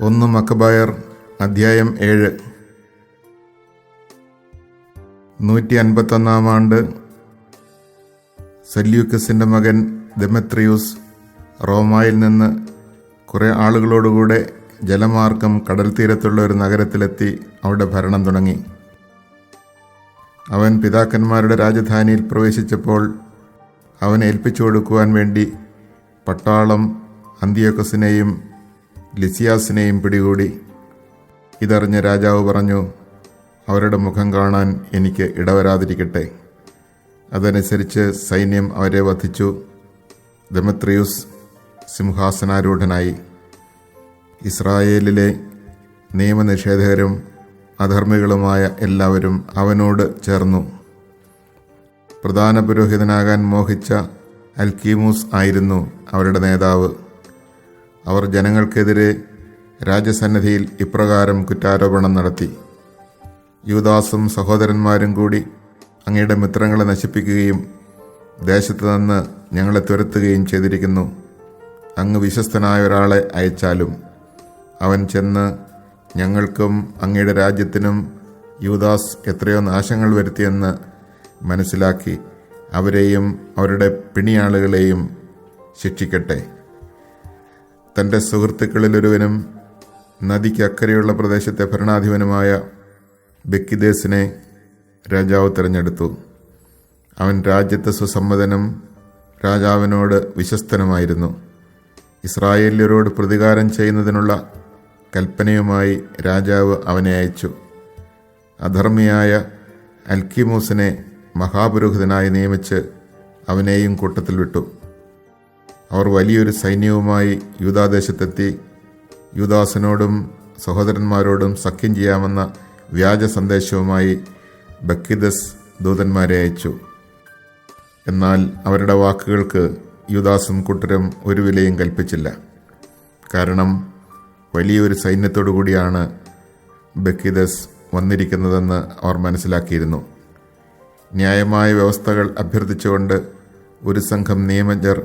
1 അധ്യായം 7. 151 ആണ്ട് സെല്യൂക്കസിൻ്റെ മകൻ ദെമത്രിയൂസ് റോമായിൽ നിന്ന് കുറേ ആളുകളോടുകൂടെ ജലമാർഗം കടൽ തീരത്തുള്ള ഒരു നഗരത്തിലെത്തി അവിടെ ഭരണം തുടങ്ങി. അവൻ പിതാക്കന്മാരുടെ രാജധാനിയിൽ പ്രവേശിച്ചപ്പോൾ അവനെ ഏൽപ്പിച്ചു കൊടുക്കുവാൻ വേണ്ടി പട്ടാളം അന്തിയോക്കസിനെയും ലിസിയാസിനെയും പിടികൂടി. ഇതറിഞ്ഞ രാജാവ് പറഞ്ഞു, അവരുടെ മുഖം കാണാൻ എനിക്ക് ഇടവരാതിരിക്കട്ടെ. അതനുസരിച്ച് സൈന്യം അവരെ വധിച്ചു. ദെമത്രിയൂസ് സിംഹാസനാരൂഢനായി. ഇസ്രായേലിലെ നിയമനിഷേധകരും അധർമ്മികളുമായ എല്ലാവരും അവനോട് ചേർന്നു. പ്രധാന പുരോഹിതനാകാൻ മോഹിച്ച അൽക്കീമൂസ് ആയിരുന്നു അവരുടെ നേതാവ്. അവർ ജനങ്ങൾക്കെതിരെ രാജസന്നിധിയിൽ ഇപ്രകാരം കുറ്റാരോപണം നടത്തി: യൂദാസും സഹോദരന്മാരും കൂടി അങ്ങയുടെ മിത്രങ്ങളെ നശിപ്പിക്കുകയും ദേശത്ത് നിന്ന് ഞങ്ങളെ തുരത്തുകയും ചെയ്തിരിക്കുന്നു. അങ്ങ് വിശ്വസ്തനായ ഒരാളെ അയച്ചാലും അവൻ ചെന്ന് ഞങ്ങൾക്കും അങ്ങയുടെ രാജ്യത്തിനും യൂദാസ് എത്രയോ നാശങ്ങൾ വരുത്തിയെന്ന് മനസ്സിലാക്കി അവരെയും അവരുടെ പിണിയാളുകളെയും ശിക്ഷിക്കട്ടെ. തൻ്റെ സുഹൃത്തുക്കളിലൊരുവനും നദിക്ക് അക്കരെയുള്ള പ്രദേശത്തെ ഭരണാധിപനുമായ ബെക്കിദേസിനെ രാജാവ് തിരഞ്ഞെടുത്തു. അവൻ രാജ്യത്തെ സുസമ്മതനും രാജാവിനോട് വിശ്വസ്തനുമായിരുന്നു. ഇസ്രായേല്യരോട് പ്രതികാരം ചെയ്യുന്നതിനുള്ള കൽപ്പനയുമായി രാജാവ് അവനെ അയച്ചു. അധർമ്മിയായ അൽക്കീമൂസിനെ മഹാപുരോഹിതനായി നിയമിച്ച് അവനെയും കൂട്ടത്തിൽ വിട്ടു. അവർ വലിയൊരു സൈന്യവുമായി യൂദാദേശത്തെത്തി യൂദാസിനോടും സഹോദരന്മാരോടും സഖ്യം ചെയ്യാമെന്ന വ്യാജ സന്ദേശവുമായി ബക്കിദസ് ദൂതന്മാരെ അയച്ചു. എന്നാൽ അവരുടെ വാക്കുകൾക്ക് യൂദാസും കൂട്ടരും ഒരു വിലയും കൽപ്പിച്ചില്ല. കാരണം വലിയൊരു സൈന്യത്തോടു കൂടിയാണ് ബക്കിദസ് വന്നിരിക്കുന്നതെന്ന് അവർ മനസ്സിലാക്കിയിരുന്നു. ന്യായമായ വ്യവസ്ഥകൾ അഭ്യർത്ഥിച്ചുകൊണ്ട് ഒരു സംഘം നിയമജ്ഞർ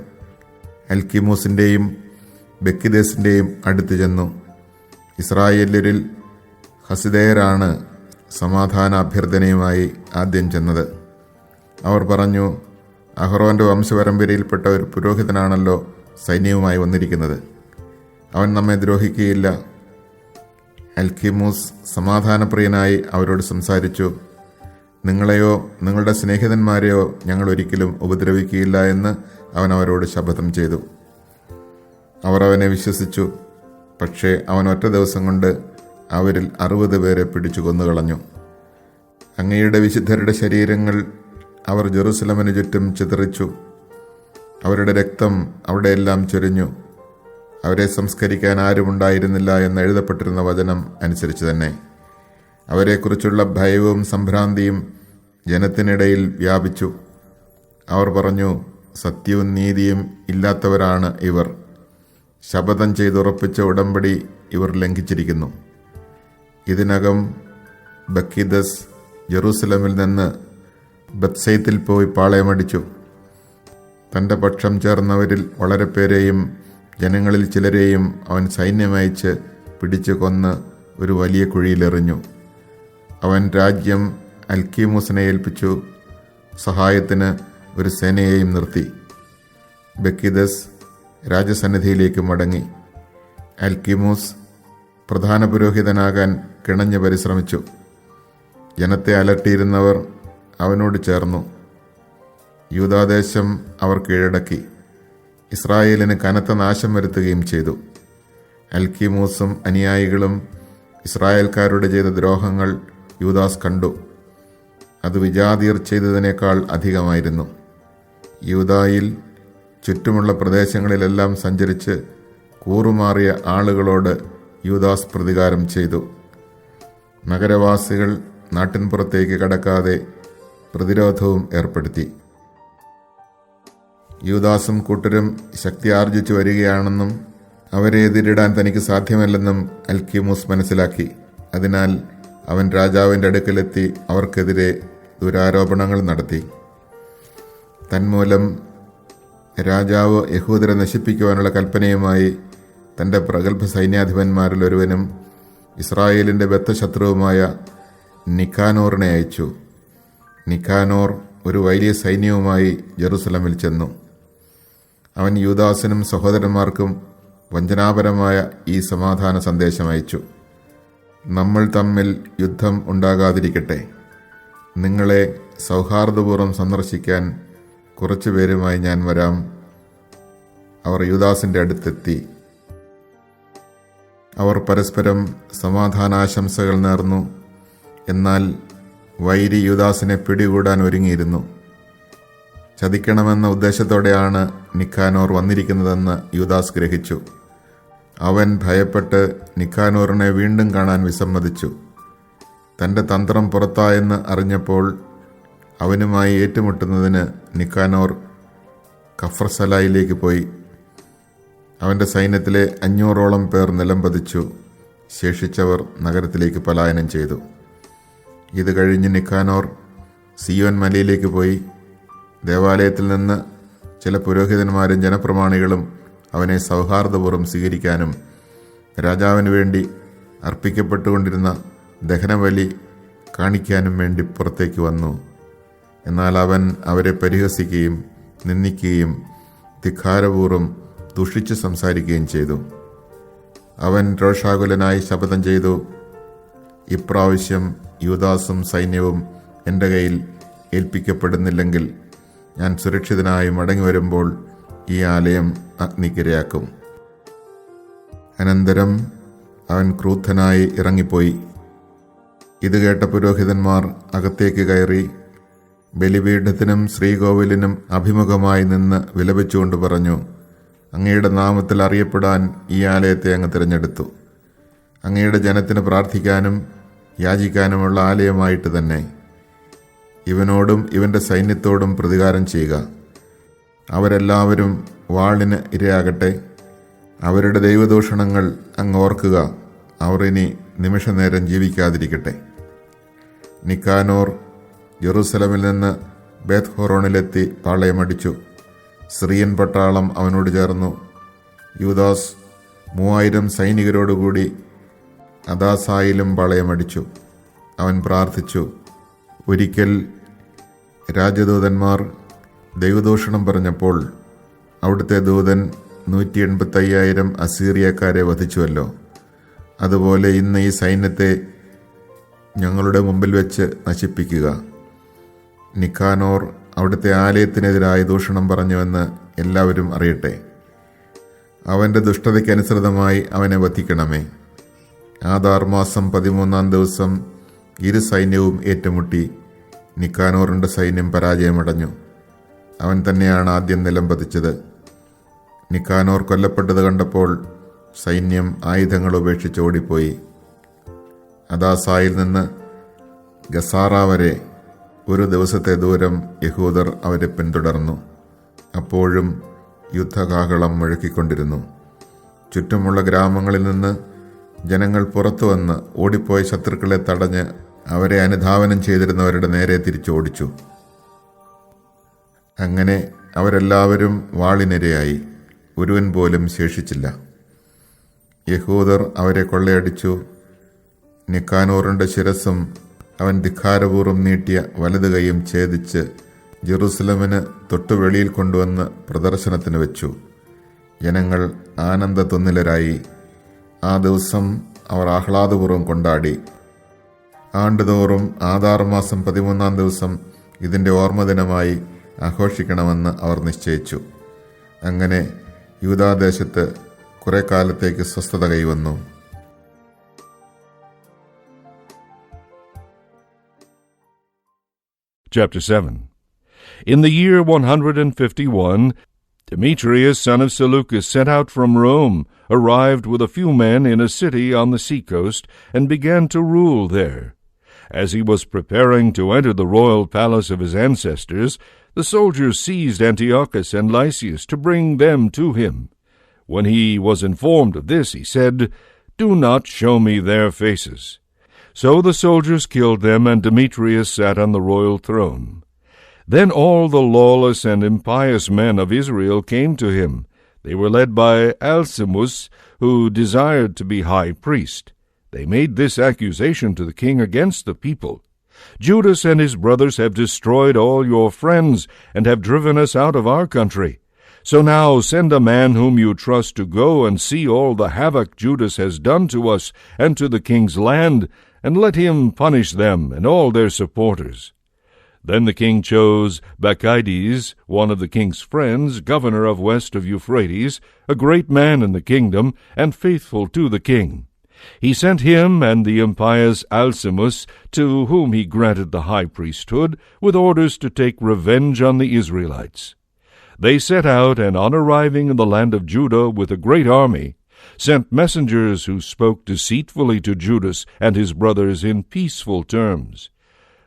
അൽക്കീമൂസിൻ്റെയും ബെക്കിദേസിൻ്റെയും അടുത്ത് ചെന്നു. ഇസ്രായേല്യരിൽ ഹസിദേയരാണ് സമാധാന അഭ്യർത്ഥനയുമായി ആദ്യം ചെന്നത്. അവർ പറഞ്ഞു, അഹ്റോൻ്റെ വംശപരമ്പരയിൽപ്പെട്ട ഒരു പുരോഹിതനാണല്ലോ സൈന്യവുമായി വന്നിരിക്കുന്നത്. അവൻ നമ്മെ ദ്രോഹിക്കുകയില്ല. അൽക്കീമൂസ് സമാധാനപ്രിയനായി അവരോട് സംസാരിച്ചു. നിങ്ങളെയോ നിങ്ങളുടെ സ്നേഹിതന്മാരെയോ ഞങ്ങൾ ഒരിക്കലും ഉപദ്രവിക്കുകയില്ല എന്ന് അവൻ അവരോട് ശപഥം ചെയ്തു. അവർ അവനെ വിശ്വസിച്ചു. പക്ഷേ അവൻ ഒറ്റ ദിവസം കൊണ്ട് അവരിൽ 60 പേരെ പിടിച്ചു കൊന്നുകളഞ്ഞു. അങ്ങയുടെ വിശുദ്ധരുടെ ശരീരങ്ങൾ അവർ ജെറുസലമിന് ചുറ്റും ചിതറിച്ചു. അവരുടെ രക്തം അവിടെയെല്ലാം ചൊരിഞ്ഞു. അവരെ സംസ്കരിക്കാൻ ആരുമുണ്ടായിരുന്നില്ല എന്ന് എഴുതപ്പെട്ടിരുന്ന വചനം അനുസരിച്ച് തന്നെ അവരെക്കുറിച്ചുള്ള ഭയവും സംഭ്രാന്തിയും ജനത്തിനിടയിൽ വ്യാപിച്ചു. അവർ പറഞ്ഞു, സത്യവും നീതിയും ഇല്ലാത്തവരാണ് ഇവർ. ശപഥം ചെയ്തുറപ്പിച്ച ഉടമ്പടി ഇവർ ലംഘിച്ചിരിക്കുന്നു. ഇതിനകം ബക്കിദസ് ജെറൂസലമിൽ നിന്ന് ബത്സൈത്തിൽ പോയി പാളയമടിച്ചു. തൻ്റെ പക്ഷം ചേർന്നവരിൽ വളരെ പേരെയും ജനങ്ങളിൽ ചിലരെയും അവൻ സൈന്യമയച്ച് പിടിച്ചു കൊന്ന് ഒരു വലിയ കുഴിയിലെറിഞ്ഞു. അവൻ രാജ്യം അൽക്കീമൂസിനെ ഏൽപ്പിച്ചു. സഹായത്തിന് ഒരു സേനയെയും നിർത്തി. ബക്കിദസ് രാജസന്നിധിയിലേക്ക് മടങ്ങി. അൽക്കീമൂസ് പ്രധാന പുരോഹിതനാകാൻ കിണഞ്ഞ് പരിശ്രമിച്ചു. ജനത്തെ അലട്ടിയിരുന്നവർ അവനോട് ചേർന്നു. യൂദാദേശം അവർ കീഴടക്കി. ഇസ്രായേലിന് കനത്ത നാശം വരുത്തുകയും ചെയ്തു. അൽക്കീമൂസും അനുയായികളും ഇസ്രായേൽക്കാരോട് ചെയ്ത ദ്രോഹങ്ങൾ യൂദാസ് കണ്ടു. അത് വിജാതീയർ ചെയ്തതിനേക്കാൾ അധികമായിരുന്നു. യൂദായിൽ ചുറ്റുമുള്ള പ്രദേശങ്ങളിലെല്ലാം സഞ്ചരിച്ച് കൂറുമാറിയ ആളുകളോട് യൂദാസ് പ്രതികാരം ചെയ്തു. നഗരവാസികൾ നാട്ടിൻപുറത്തേക്ക് കടക്കാതെ പ്രതിരോധവും ഏർപ്പെടുത്തി. യൂദാസും കൂട്ടരും ശക്തി ആർജിച്ചു വരികയാണെന്നും അവരെ എതിരിടാൻ തനിക്ക് സാധ്യമല്ലെന്നും അൽക്കീമൂസ് മനസ്സിലാക്കി. അതിനാൽ അവൻ രാജാവിൻ്റെ അടുക്കലെത്തി അവർക്കെതിരെ ദുരാരോപണങ്ങൾ നടത്തി. തന്മൂലം രാജാവ് യഹൂദരെ നശിപ്പിക്കുവാനുള്ള കൽപ്പനയുമായി തൻ്റെ പ്രഗത്ഭ സൈന്യാധിപന്മാരിൽ ഒരുവനും ഇസ്രായേലിൻ്റെ ബദ്ധശത്രുവുമായ നിക്കാനോറിനെ അയച്ചു. നിക്കാനോർ ഒരു വലിയ സൈന്യവുമായി ജെറുസലമിൽ ചെന്നു. അവൻ യൂദാസിനും സഹോദരന്മാർക്കും വഞ്ചനാപരമായ ഈ സമാധാന സന്ദേശം അയച്ചു: നമ്മൾ തമ്മിൽ യുദ്ധം ഉണ്ടാകാതിരിക്കട്ടെ. നിങ്ങളെ സൗഹാർദ്ദപൂർവ്വം സന്ദർശിക്കാൻ കുറച്ചുപേരുമായി ഞാൻ വരാം. അവർ യൂദാസിൻ്റെ അടുത്തെത്തി. അവർ പരസ്പരം സമാധാനാശംസകൾ നേർന്നു. എന്നാൽ വൈരി യൂദാസിനെ പിടികൂടാൻ ഒരുങ്ങിയിരുന്നു. ചതിക്കണമെന്ന ഉദ്ദേശത്തോടെയാണ് നിക്കാനോർ വന്നിരിക്കുന്നതെന്ന് യൂദാസ് ഗ്രഹിച്ചു. അവൻ ഭയപ്പെട്ട് നിക്കാനോറിനെ വീണ്ടും കാണാൻ വിസമ്മതിച്ചു. തൻ്റെ തന്ത്രം പുറത്തായെന്ന് അറിഞ്ഞപ്പോൾ അവനുമായി ഏറ്റുമുട്ടുന്നതിന് നിക്കാനോർ കഫർസലായിലേക്ക് പോയി. അവൻ്റെ സൈന്യത്തിലെ 500ഓളം പേർ നിലംപതിച്ചു. ശേഷിച്ചവർ നഗരത്തിലേക്ക് പലായനം ചെയ്തു. ഇത് കഴിഞ്ഞ് നിക്കാനോർ സിയോൻ മലയിലേക്ക് പോയി. ദേവാലയത്തിൽ നിന്ന് ചില പുരോഹിതന്മാരും ജനപ്രമാണികളും അവനെ സൗഹാർദ്ദപൂർവ്വം സ്വീകരിക്കാനും രാജാവിന് വേണ്ടി അർപ്പിക്കപ്പെട്ടുകൊണ്ടിരുന്ന ദഹനബലി കാണിക്കാനും വേണ്ടി പുറത്തേക്ക് വന്നു. എന്നാൽ അവൻ അവരെ പരിഹസിക്കുകയും നിന്ദിക്കുകയും ധിക്കാരപൂർവ്വം ദുഷിച്ച് സംസാരിക്കുകയും ചെയ്തു. അവൻ രോഷാകുലനായി ശപഥം ചെയ്തു: ഇപ്രാവശ്യം യൂദാസും സൈന്യവും എൻ്റെ കയ്യിൽ ഏൽപ്പിക്കപ്പെടുന്നില്ലെങ്കിൽ ഞാൻ സുരക്ഷിതനായി മടങ്ങി വരുമ്പോൾ ഈ ആലയം അഗ്നിക്കിരയാക്കും. അനന്തരം അവൻ ക്രൂദ്ധനായി ഇറങ്ങിപ്പോയി. ഇത് കേട്ട പുരോഹിതന്മാർ അകത്തേക്ക് കയറി ബലിപീഠത്തിനും ശ്രീകോവിലിനും അഭിമുഖമായി നിന്ന് വിലപിച്ചുകൊണ്ട് പറഞ്ഞു: അങ്ങയുടെ നാമത്തിൽ അറിയപ്പെടാൻ ഈ ആലയത്തെ അങ്ങ് തിരഞ്ഞെടുത്തു. അങ്ങയുടെ ജനത്തിന് പ്രാർത്ഥിക്കാനും യാചിക്കാനുമുള്ള ആലയമായിട്ട് തന്നെ. ഇവനോടും ഇവൻ്റെ സൈന്യത്തോടും പ്രതികാരം ചെയ്യുക. അവരെല്ലാവരും വാളിന് ഇരയാകട്ടെ. അവരുടെ ദൈവദൂഷണങ്ങൾ അങ്ങ് ഓർക്കുക. അവർ ഇനി നിമിഷനേരം ജീവിക്കാതിരിക്കട്ടെ. നിക്കാനോർ ജെറുസലമിൽ നിന്ന് ബേത്ത്ഹോറോണിലെത്തി പാളയമടിച്ചു. സിറിയൻ പട്ടാളം അവനോട് ചേർന്നു. യൂദാസ് 3000 സൈനികരോടുകൂടി അദാസായിലും പാളയമടിച്ചു. അവൻ പ്രാർത്ഥിച്ചു. ഒരിക്കൽ രാജദൂതന്മാർ ദൈവദൂഷണം പറഞ്ഞപ്പോൾ അവിടുത്തെ ദൂതൻ 185,000 അസീറിയക്കാരെ വധിച്ചുവല്ലോ. അതുപോലെ ഇന്ന് ഈ സൈന്യത്തെ ഞങ്ങളുടെ മുമ്പിൽ വെച്ച് നശിപ്പിക്കുക. നിക്കാനോർ അവിടുത്തെ ആലയത്തിനെതിരായി ദൂഷണം പറഞ്ഞുവെന്ന് എല്ലാവരും അറിയട്ടെ. അവൻ്റെ ദുഷ്ടതയ്ക്കനുസൃതമായി അവനെ വധിക്കണമേ. ആദാർ മാസം 13-ാം ദിവസം ഇരു സൈന്യവും ഏറ്റുമുട്ടി. നിക്കാനോറിൻ്റെ സൈന്യം പരാജയമടഞ്ഞു. അവൻ തന്നെയാണ് ആദ്യം നിലംപതിച്ചത്. നിക്കാനോർ കൊല്ലപ്പെട്ടത് കണ്ടപ്പോൾ സൈന്യം ആയുധങ്ങൾ ഉപേക്ഷിച്ച് ഓടിപ്പോയി. അദാസായിൽ നിന്ന് ഗസാറ വരെ ഒരു ദിവസത്തെ ദൂരം യഹൂദർ അവരെ പിന്തുടർന്നു. അപ്പോഴും യുദ്ധകാഹളം മുഴക്കിക്കൊണ്ടിരുന്നു. ചുറ്റുമുള്ള ഗ്രാമങ്ങളിൽ നിന്ന് ജനങ്ങൾ പുറത്തു വന്ന് ഓടിപ്പോയ ശത്രുക്കളെ തടഞ്ഞ് അവരെ അനുധാവനം ചെയ്തിരുന്നവരുടെ നേരെ തിരിച്ചോടിച്ചു. അങ്ങനെ അവരെല്ലാവരും വാളിനിരയായി. ഒരുവൻ പോലും ശേഷിച്ചില്ല. യഹൂദർ അവരെ കൊള്ളയടിച്ചു. നിക്കാനോറിൻ്റെ ശിരസ്സും അവൻ ധിക്കാരപൂർവ്വം നീട്ടിയ വലത് കൈയും ഛേദിച്ച് ജെറുസലമിന് തൊട്ടുവെളിയിൽ കൊണ്ടുവന്ന് പ്രദർശനത്തിന് വെച്ചു. ജനങ്ങൾ ആനന്ദത്തൊന്നിലരായി. ആ ദിവസം അവർ ആഹ്ലാദപൂർവ്വം കൊണ്ടാടി. ആണ്ടുതോറും ആദാർ മാസം 13-ാം ദിവസം ഇതിൻ്റെ ഓർമ്മദിനമായി ആഘോഷിക്കണമെന്ന് അവർ നിശ്ചയിച്ചു. അങ്ങനെ യൂദാദേശത്ത് കുറെ കാലത്തേക്ക് സ്വസ്ഥത കൈവന്നു. Chapter 7. In the year 151, Demetrius, son of Seleucus, set out from Rome, arrived with a few men in a city on the seacoast, and began to rule there. As he was preparing to enter the royal palace of his ancestors, the soldiers seized Antiochus and Lysias to bring them to him. When he was informed of this, he said, "Do not show me their faces." So the soldiers killed them, and Demetrius sat on the royal throne. Then all the lawless and impious men of Israel came to him. They were led by Alcimus, who desired to be high priest. They made this accusation to the king against the people. Judas and his brothers have destroyed all your friends, and have driven us out of our country. So now send a man whom you trust to go and see all the havoc Judas has done to us and to the king's land, and let him punish them and all their supporters. Then the king chose Bacchides, one of the king's friends, governor of west of Euphrates, a great man in the kingdom, and faithful to the king. He sent him and the impious Alcimus, to whom he granted the high priesthood, with orders to take revenge on the Israelites. They set out, and on arriving in the land of Judah with a great army, sent messengers who spoke deceitfully to Judas and his brothers in peaceful terms.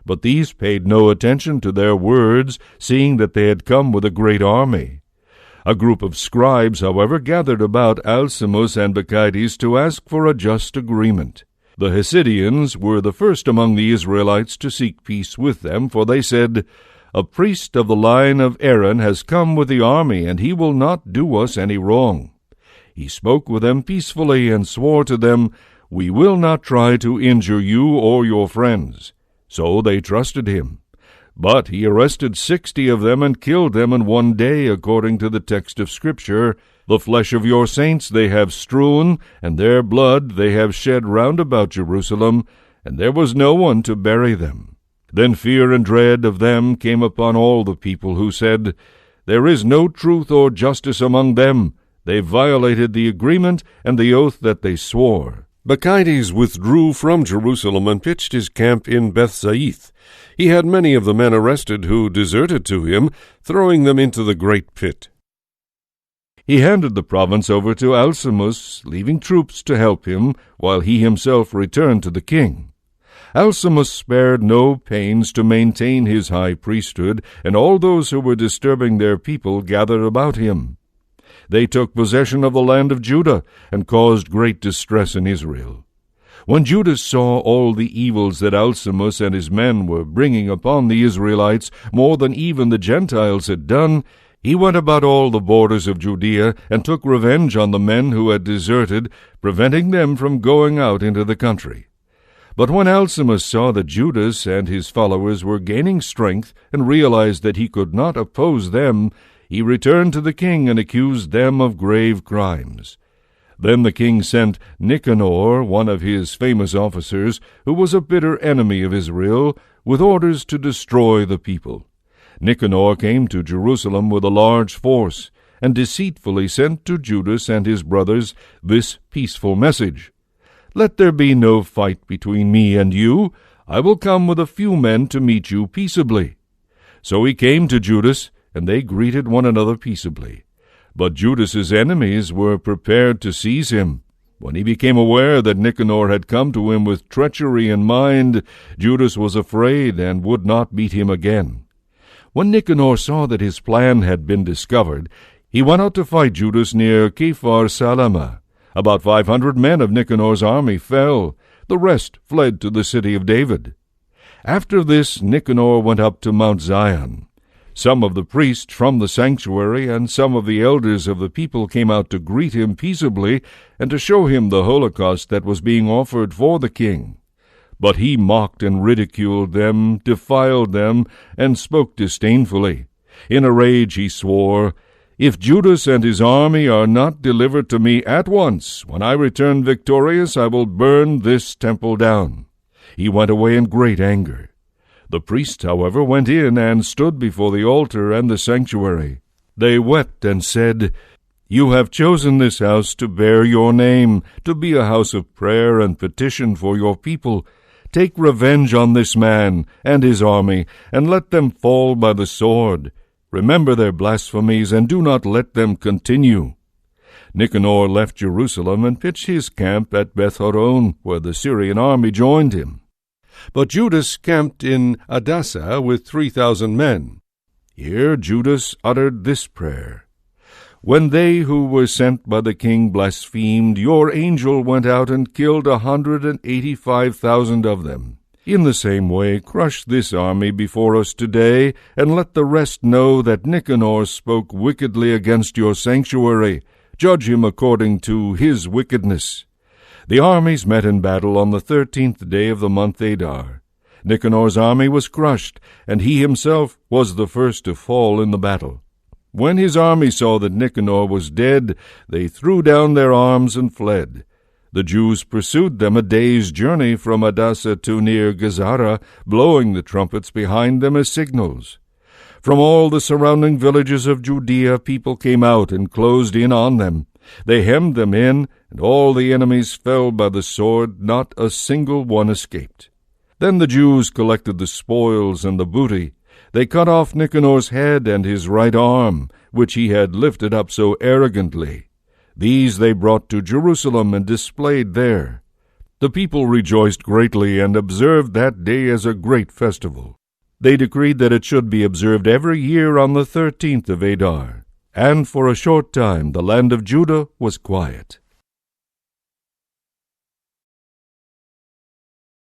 But these paid no attention to their words, seeing that they had come with a great army. A group of scribes, however, gathered about Alcimus and Bacchides to ask for a just agreement. The Hasidians were the first among the Israelites to seek peace with them, for they said, "A priest of the line of Aaron has come with the army, and he will not do us any wrong." He spoke with them peacefully and swore to them, "We will not try to injure you or your friends." So they trusted him. But he arrested 60 of them and killed them in one day, according to the text of Scripture. "The flesh of your saints they have strewn, and their blood they have shed round about Jerusalem, and there was no one to bury them." Then fear and dread of them came upon all the people, who said, "There is no truth or justice among them. They violated the agreement and the oath that they swore." Bacchides withdrew from Jerusalem and pitched his camp in Bethsaith. He had many of the men arrested who deserted to him, throwing them into the great pit. He handed the province over to Alcimus, leaving troops to help him, while he himself returned to the king. Alcimus spared no pains to maintain his high priesthood, and all those who were disturbing their people gathered about him. They took possession of the land of Judah, and caused great distress in Israel. When Judas saw all the evils that Alcimus and his men were bringing upon the Israelites, more than even the Gentiles had done, he went about all the borders of Judea, and took revenge on the men who had deserted, preventing them from going out into the country. But when Alcimus saw that Judas and his followers were gaining strength, and realized that he could not oppose them, he returned to the king and accused them of grave crimes. Then the king sent Nicanor, one of his famous officers, who was a bitter enemy of Israel, with orders to destroy the people. Nicanor came to Jerusalem with a large force, and deceitfully sent to Judas and his brothers this peaceful message: "Let there be no fight between me and you. I will come with a few men to meet you peaceably." So he came to Judas, and they greeted one another peaceably. But Judas's enemies were prepared to seize him. When he became aware that Nicanor had come to him with treachery in mind, Judas was afraid and would not meet him again. When Nicanor saw that his plan had been discovered, he went out to fight Judas near Kephar Salama. About 500 men of Nicanor's army fell. The rest fled to the city of David. After this, Nicanor went up to Mount Zion. Some of the priests from the sanctuary and some of the elders of the people came out to greet him peaceably and to show him the holocaust that was being offered for the king. But he mocked and ridiculed them, defiled them, and spoke disdainfully. In a rage he swore, "If Judas and his army are not delivered to me at once, when I return victorious, I will burn this temple down." He went away in great anger. The priests, however, went in and stood before the altar and the sanctuary. They wept and said, "You have chosen this house to bear your name, to be a house of prayer and petition for your people. Take revenge on this man and his army, and let them fall by the sword. Remember their blasphemies, and do not let them continue." Nicanor left Jerusalem and pitched his camp at Beth-horon, where the Syrian army joined him. But Judas camped in Adasa with 3,000 men. Here Judas uttered this prayer: "When they who were sent by the king blasphemed, your angel went out and killed 185,000 of them. In the same way, crush this army before us today, and let the rest know that Nicanor spoke wickedly against your sanctuary. Judge him according to his wickedness. The armies met in battle on the 13th day of the month Adar. Nicanor's army was crushed, and he himself was the first to fall in the battle. When his army saw that Nicanor was dead, they threw down their arms and fled. The Jews pursued them a day's journey from Adasa to near Gazara, blowing the trumpets behind them as signals. From all the surrounding villages of Judea people came out and closed in on them. They hemmed them in, and all the enemies fell by the sword, not a single one escaped. Then the Jews collected the spoils and the booty. They cut off Nicanor's head and his right arm, which he had lifted up so arrogantly. These they brought to Jerusalem and displayed there. The people rejoiced greatly and observed that day as a great festival. They decreed that it should be observed every year on the 13th of Adar. And for a short time the land of Judah was quiet.